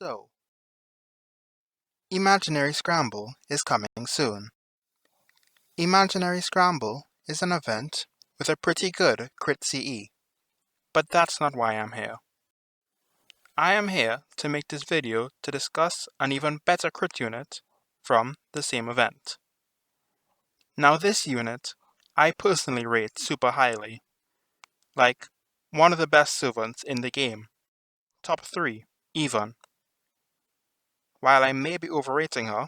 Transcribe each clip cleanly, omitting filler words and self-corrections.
So, Imaginary Scramble is coming soon. Imaginary Scramble is an event with a pretty good crit CE, but that's not why I'm here. I am here to make this video to discuss an even better crit unit from the same event. Now this unit, I personally rate super highly, like one of the best servants in the game, top 3 even. While I may be overrating her,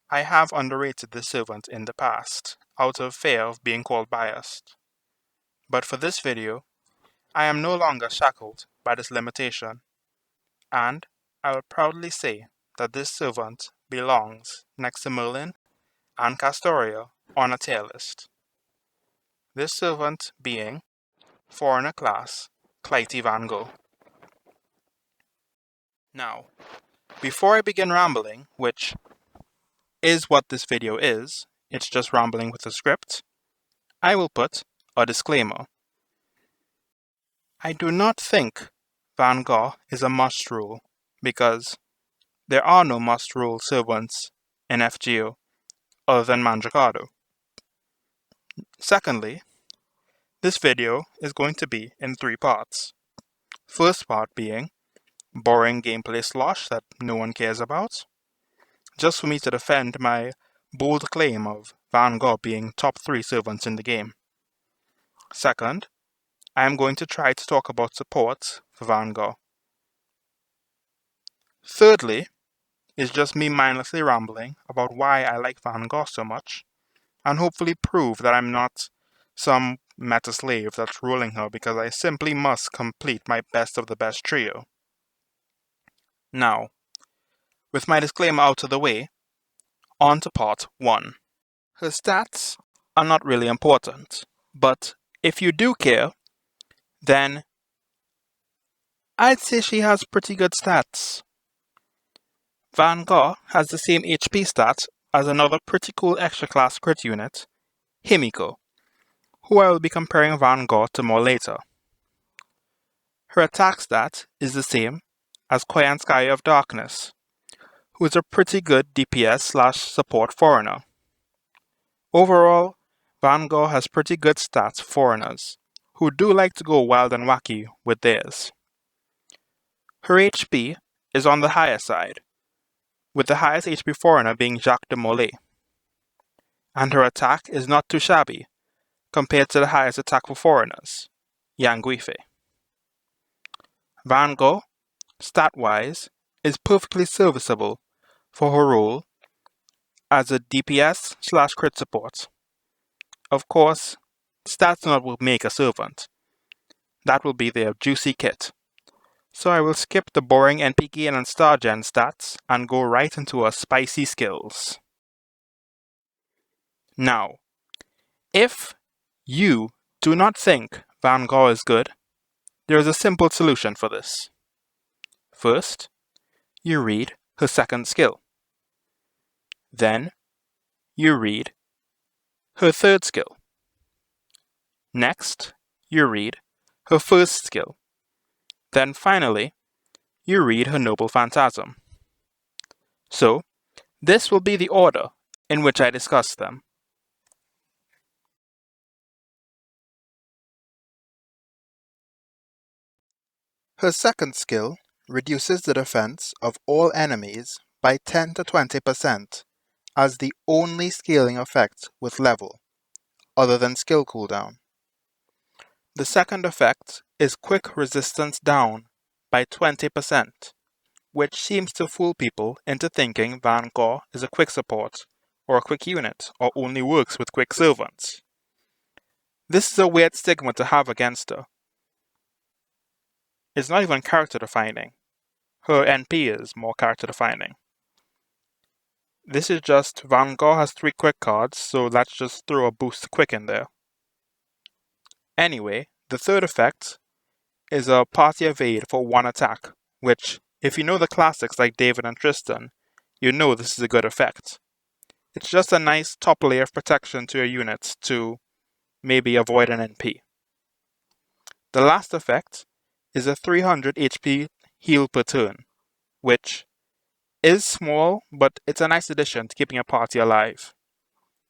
I have underrated this servant in the past, out of fear of being called biased. But for this video, I am no longer shackled by this limitation, and I will proudly say that this servant belongs next to Merlin and Castoria on a tier list. This servant being Foreigner Class Clytie Van Gogh. Now, before I begin rambling, which is what this video is, it's just rambling with a script, I will put a disclaimer. I do not think Van Gogh is a must rule, because there are no must rule servants in FGO other than Mandragado. Secondly, this video is going to be in 3 parts. First part being boring gameplay slosh that no one cares about, just for me to defend my bold claim of Van Gogh being top 3 servants in the game. Second, I am going to try to talk about support for Van Gogh. Thirdly, is just me mindlessly rambling about why I like Van Gogh so much, and hopefully prove that I'm not some meta slave that's ruling her because I simply must complete my best of the best trio. Now, with my disclaimer out of the way, on to part 1. Her stats are not really important, but if you do care, then I'd say she has pretty good stats. Van Gogh has the same HP stats as another pretty cool extra class crit unit, Himiko, who I will be comparing Van Gogh to more later. Her attack stat is the same as Koyanskaya of Darkness, who is a pretty good DPS/support foreigner. Overall, Van Gogh has pretty good stats for foreigners, who do like to go wild and wacky with theirs. Her HP is on the higher side, with the highest HP foreigner being Jacques de Molay, and her attack is not too shabby compared to the highest attack for foreigners, Yang Guife. Van Gogh, stat-wise, is perfectly serviceable for her role as a DPS/crit support. Of course, stats do not make a servant. That will be their juicy kit. So I will skip the boring NP gain and star gen stats and go right into her spicy skills. Now, if you do not think Van Gogh is good, there is a simple solution for this. First, you read her second skill. Then, you read her third skill. Next, you read her first skill. Then finally, you read her Noble Phantasm. So, this will be the order in which I discuss them. Her second skill reduces the defense of all enemies by 10 to 20% as the only scaling effect with level, other than skill cooldown. The second effect is quick resistance down by 20%, which seems to fool people into thinking Van Gogh is a quick support or a quick unit or only works with quick servants. This is a weird stigma to have against her. It's not even character defining. Her NP is more character defining. This is just Van Gogh has 3 quick cards, so let's just throw a boost quick in there. Anyway, the third effect is a party evade for 1 attack, which, if you know the classics like David and Tristan, you know this is a good effect. It's just a nice top layer of protection to your units to maybe avoid an NP. The last effect is a 300 HP heal per turn, which is small, but it's a nice addition to keeping a party alive.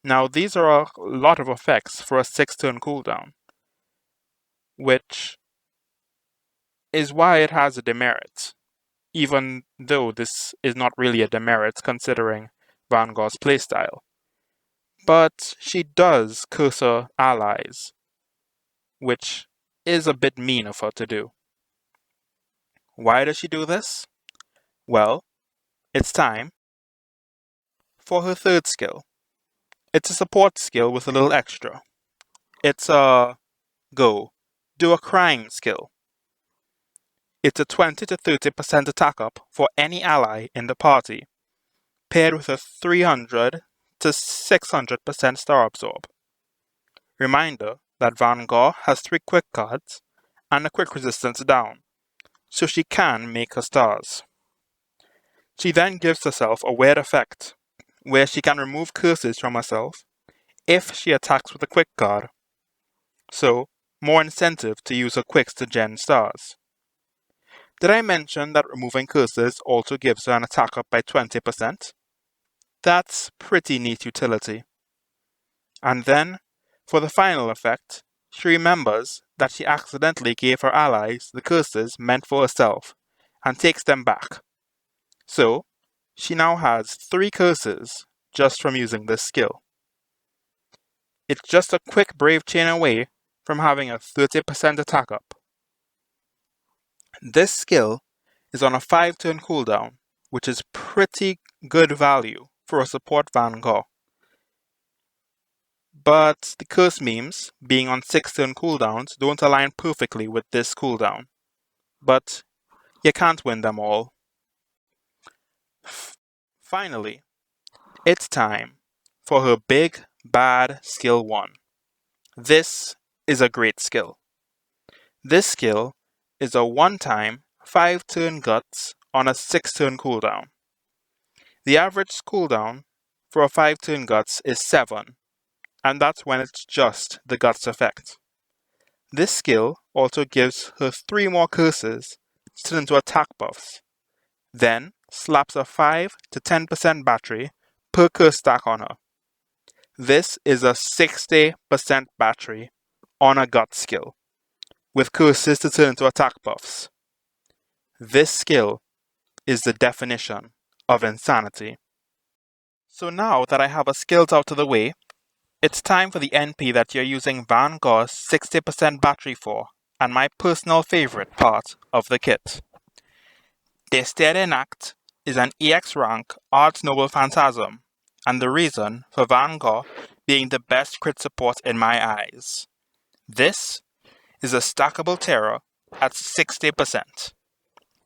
Now, these are a lot of effects for a 6-turn cooldown, which is why it has a demerit, even though this is not really a demerit considering Van Gogh's playstyle. But she does curse her allies, which is a bit mean of her to do. Why does she do this? Well, it's time for her third skill. It's a support skill with a little extra. It's a Go, do a crime skill. It's a 20 to 30% attack up for any ally in the party, paired with a 300 to 600% star absorb. Reminder that Van Gogh has 3 quick cards and a quick resistance down, so she can make her stars. She then gives herself a weird effect, where she can remove curses from herself if she attacks with a quick card. So, more incentive to use her quicks to gen stars. Did I mention that removing curses also gives her an attack up by 20%? That's pretty neat utility. And then, for the final effect, she remembers that she accidentally gave her allies the curses meant for herself, and takes them back. So, she now has 3 curses just from using this skill. It's just a quick brave chain away from having a 30% attack up. This skill is on a 5-turn cooldown, which is pretty good value for a support Van Gogh. But the curse memes, being on 6-turn cooldowns, don't align perfectly with this cooldown. But you can't win them all. Finally, it's time for her big, bad skill 1. This is a great skill. This skill is a one-time 5-turn guts on a 6-turn cooldown. The average cooldown for a 5-turn guts is 7, and that's when it's just the guts effect. This skill also gives her 3 more curses to turn into attack buffs, then slaps a 5 to 10% battery per curse stack on her. This is a 60% battery on a gut skill, with curses to turn into attack buffs. This skill is the definition of insanity. So now that I have her skills out of the way, it's time for the NP that you're using Van Gogh's 60% battery for, and my personal favorite part of the kit. Desterden Act is an EX rank Arts Noble Phantasm, and the reason for Van Gogh being the best crit support in my eyes. This is a stackable terror at 60%.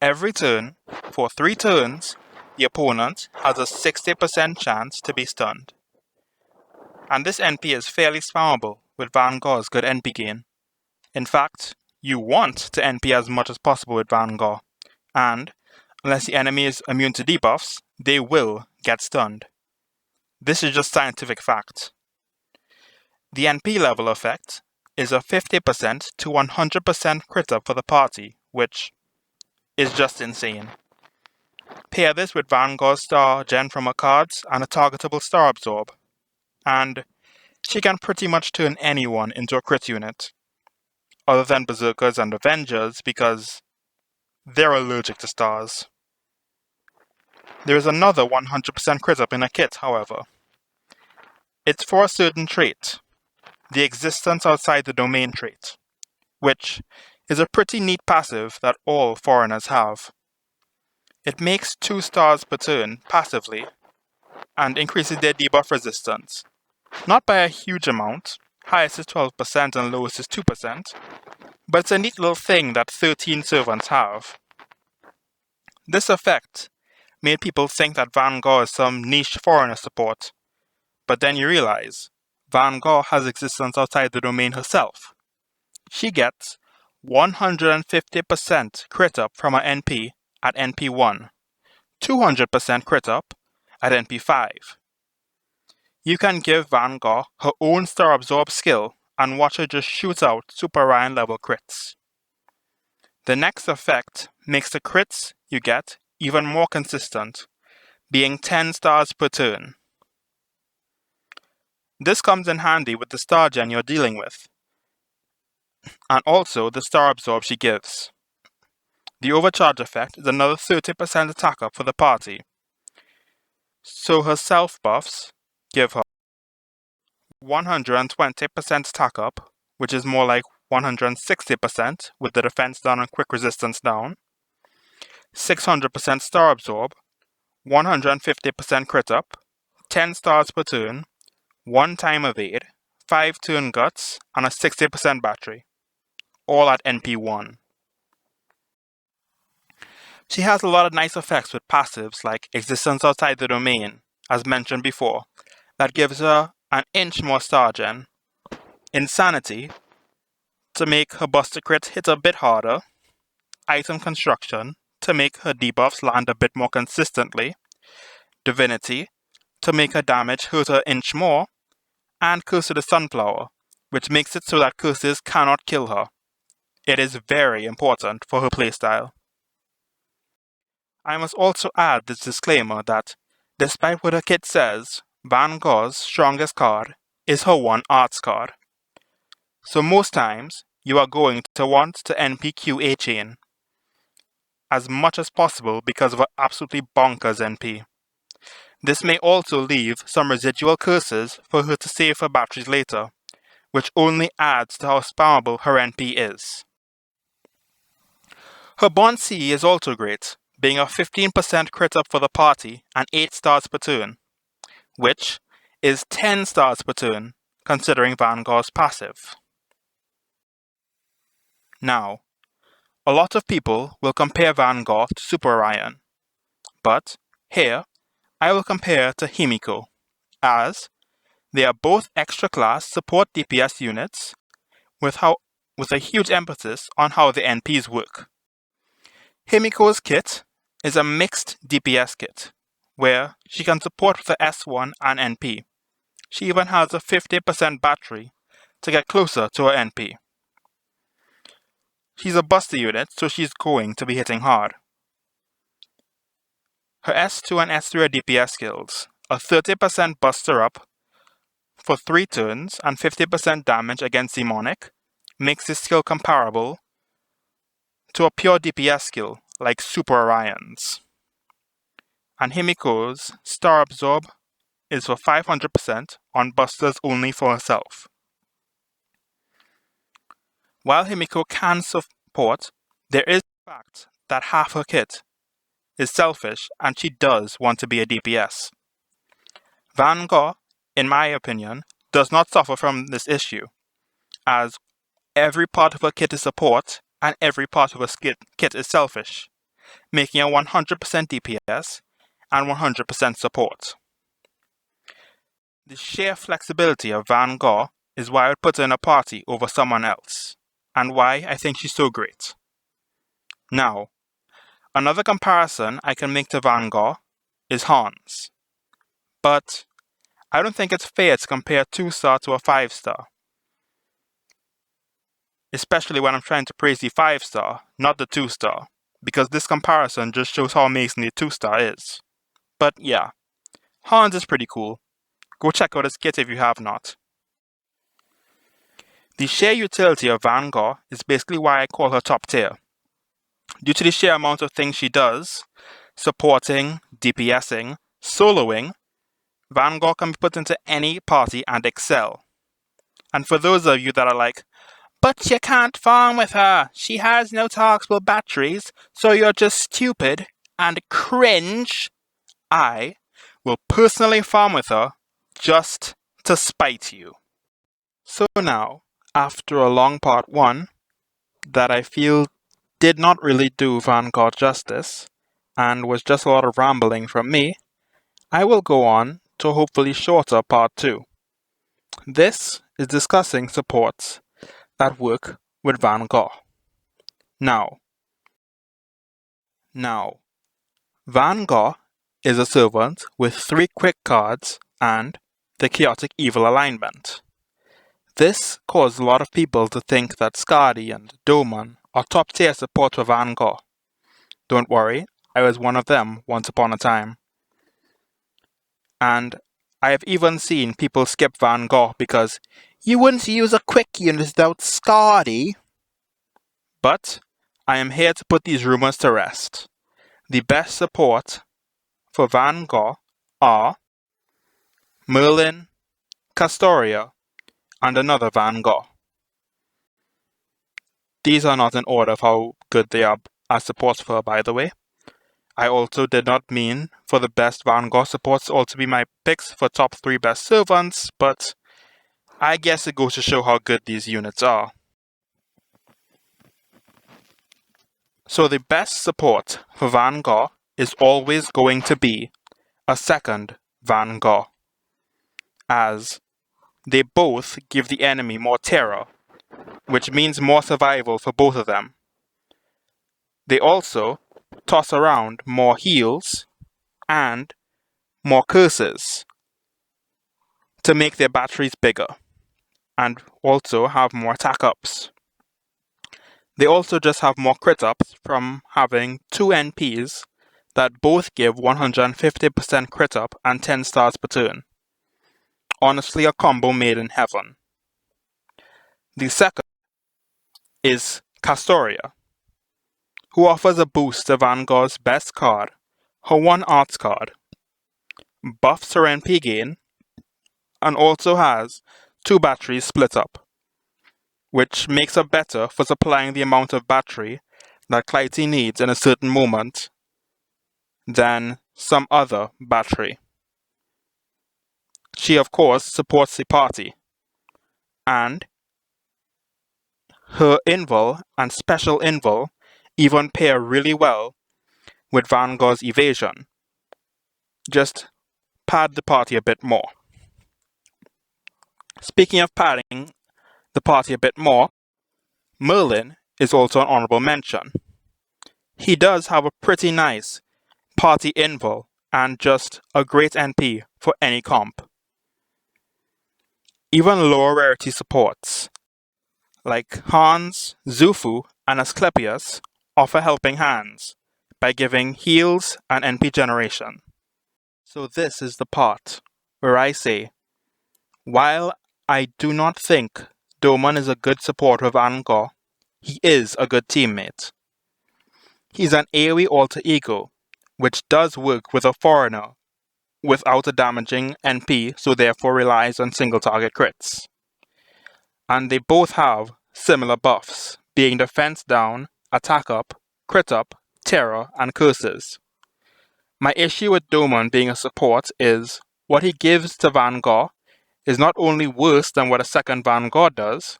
Every turn, for 3 turns, the opponent has a 60% chance to be stunned. And this NP is fairly spammable with Van Gogh's good NP gain. In fact, you want to NP as much as possible with Van Gogh, and unless the enemy is immune to debuffs, they will get stunned. This is just scientific fact. The NP level effect is a 50% to 100% crit up for the party, which is just insane. Pair this with Van Gogh's star gen from her cards and a targetable star absorb, and she can pretty much turn anyone into a crit unit, other than Berserkers and Avengers because they're allergic to stars. There is another 100% crit up in a kit, however. It's for a certain trait, the existence outside the domain trait, which is a pretty neat passive that all foreigners have. It makes 2 stars per turn passively and increases their debuff resistance, not by a huge amount, highest is 12% and lowest is 2%, but it's a neat little thing that 13 servants have. This effect made people think that Van Gogh is some niche foreigner support, but then you realize Van Gogh has existence outside the domain herself. She gets 150% crit up from her NP at NP1, 200% crit up at NP5. You can give Van Gogh her own Star Absorb skill and watch her just shoot out Super Ryan level crits. The next effect makes the crits you get even more consistent, being 10 stars per turn. This comes in handy with the star gen you're dealing with, and also the star absorb she gives. The overcharge effect is another 30% attack up for the party, so her self buffs give her 120% attack up, which is more like 160% with the defense down and quick resistance down, 600% star absorb, 150% crit up, 10 stars per turn, 1 time evade, 5 turn guts, and a 60% battery, all at NP1. She has a lot of nice effects with passives like Existence Outside the Domain, as mentioned before, that gives her an inch more star gen, Insanity, to make her buster crit hit a bit harder, Item Construction, to make her debuffs land a bit more consistently, Divinity, to make her damage hurt an inch more, and Curse of the Sunflower, which makes it so that curses cannot kill her. It is very important for her playstyle. I must also add this disclaimer that, despite what her kit says, Van Gogh's strongest card is her one arts card. So most times, you are going to want to NPQ A-Chain as much as possible because of her absolutely bonkers NP. This may also leave some residual curses for her to save her batteries later, which only adds to how spammable her NP is. Her Bond C is also great, being a 15% crit up for the party and 8 stars per turn, which is 10 stars per turn, considering Van Gogh's passive. Now, a lot of people will compare Van Gogh to Super Orion, but here I will compare to Himiko, as they are both extra class support DPS units with a huge emphasis on how the NPs work. Himiko's kit is a mixed DPS kit, where she can support with the S1 and NP. She even has a 50% battery to get closer to her NP. She's a buster unit, so she's going to be hitting hard. Her S2 and S3 are DPS skills, a 30% buster up for 3 turns and 50% damage against Demonic makes this skill comparable to a pure DPS skill like Super Orion's. And Himiko's Star Absorb is for 500% on busters only for herself. While Himiko can support, there is the fact that half her kit is selfish and she does want to be a DPS. Van Gogh, in my opinion, does not suffer from this issue, as every part of her kit is support and every part of her kit is selfish, making her 100% DPS and 100% support. The sheer flexibility of Van Gogh is why I would put her in a party over someone else, and why I think she's so great. Now, another comparison I can make to Van Gogh is Hans, but I don't think it's fair to compare a 2-star to a 5-star. Especially when I'm trying to praise the 5-star, not the 2-star, because this comparison just shows how amazing the 2-star is. But yeah, Hans is pretty cool. Go check out his kit if you have not. The sheer utility of Van Gogh is basically why I call her top tier. Due to the sheer amount of things she does, supporting, DPSing, soloing, Van Gogh can be put into any party and excel. And for those of you that are like, but you can't farm with her, she has no toxic batteries, so you're just stupid and cringe, I will personally farm with her just to spite you. So now, after a long part 1 that I feel did not really do Van Gogh justice and was just a lot of rambling from me, I will go on to a hopefully shorter part 2. This is discussing supports that work with Van Gogh. Now, Van Gogh is a servant with 3 quick cards and the Chaotic Evil alignment. This caused a lot of people to think that Skadi and Doman are top tier support for Van Gogh. Don't worry, I was one of them once upon a time. And I have even seen people skip Van Gogh because you wouldn't use a quick unit without Scotty. But I am here to put these rumors to rest. The best support for Van Gogh are Merlin, Castoria, and another Van Gogh. These are not in order of how good they are as supports for her, by the way. I also did not mean for the best Van Gogh supports all to be my picks for top 3 best servants, but I guess it goes to show how good these units are. So the best support for Van Gogh is always going to be a second Van Gogh, as they both give the enemy more terror, which means more survival for both of them. They also toss around more heals and more curses to make their batteries bigger, and also have more attack ups. They also just have more crit ups from having 2 NPs that both give 150% crit up and 10 stars per turn. Honestly, a combo made in heaven. The second is Castoria, who offers a boost to Van Gogh's best card, her 1 arts card, buffs her NP gain, and also has 2 batteries split up, which makes her better for supplying the amount of battery that Clytie needs in a certain moment than some other battery. She of course supports the party, and her invul and special invul even pair really well with Van Gogh's evasion. Just pad the party a bit more. Speaking of padding the party a bit more, Merlin is also an honorable mention. He does have a pretty nice party invul and just a great NP for any comp. Even lower rarity supports like Hans, Zufu, and Asclepius offer helping hands by giving heals and NP generation. So this is the part where I say, while I do not think Doman is a good supporter of Van Gogh, he is a good teammate. He's an AoE alter ego, which does work with a foreigner without a damaging NP, so therefore relies on single target crits. And they both have similar buffs, being defense down, attack up, crit up, terror, and curses. My issue with Doman being a support is what he gives to Van Gogh is not only worse than what a second Van Gogh does,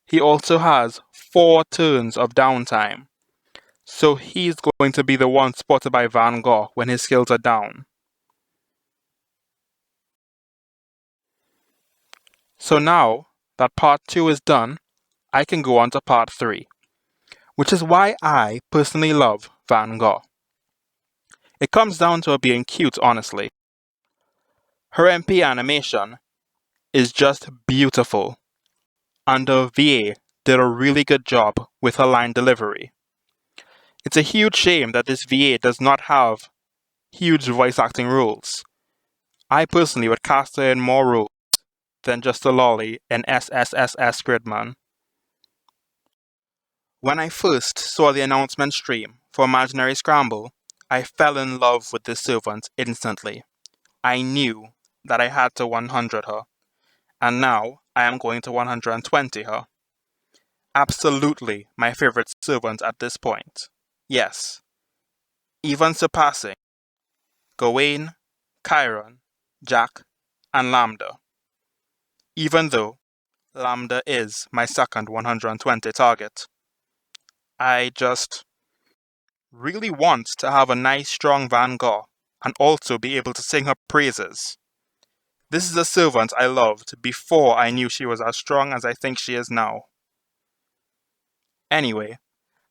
he also has 4 turns of downtime. So he's going to be the one spotted by Van Gogh when his skills are down. So now that part 2 is done, I can go on to part 3, which is why I personally love Van Gogh. It comes down to her being cute, honestly. Her MP animation is just beautiful, and the VA did a really good job with her line delivery. It's a huge shame that this VA does not have huge voice acting roles. I personally would cast her in more roles than just a lolly in SSSS Gridman. When I first saw the announcement stream for Imaginary Scramble, I fell in love with this servant instantly. I knew that I had to 100 her, and now I am going to 120 her. Absolutely my favorite servant at this point. Yes, even surpassing Gawain, Chiron, Jack, and Lambda. Even though Lambda is my second 120 target. I just really want to have a nice strong Van Gogh and also be able to sing her praises. This is a servant I loved before I knew she was as strong as I think she is now. Anyway,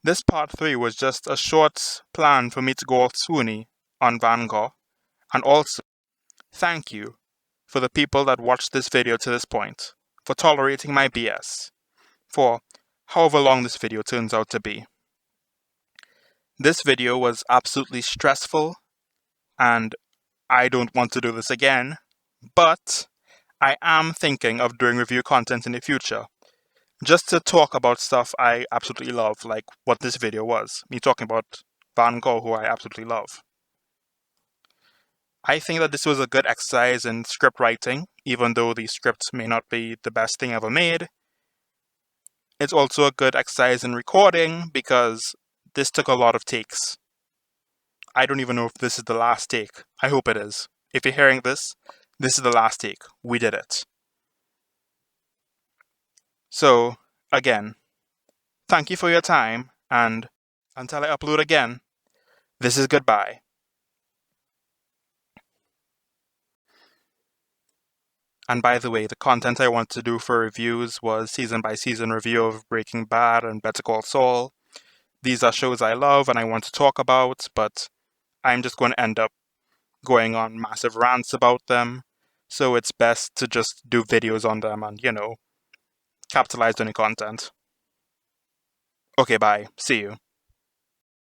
this part 3 was just a short plan for me to go all swoony on Van Gogh, and also thank you for the people that watched this video to this point, for tolerating my BS, for however long this video turns out to be. This video was absolutely stressful, and I don't want to do this again, but I am thinking of doing review content in the future, just to talk about stuff I absolutely love, like what this video was, me talking about Van Gogh, who I absolutely love. I think that this was a good exercise in script writing, even though the script may not be the best thing ever made. It's also a good exercise in recording because this took a lot of takes. I don't even know if this is the last take. I hope it is. If you're hearing this, this is the last take. We did it. So, again, thank you for your time, and until I upload again, this is goodbye. And by the way, the content I wanted to do for reviews was season by season review of Breaking Bad and Better Call Saul. These are shows I love and I want to talk about, but I'm just going to end up going on massive rants about them. So it's best to just do videos on them and, capitalize on the content. Okay, bye. See you.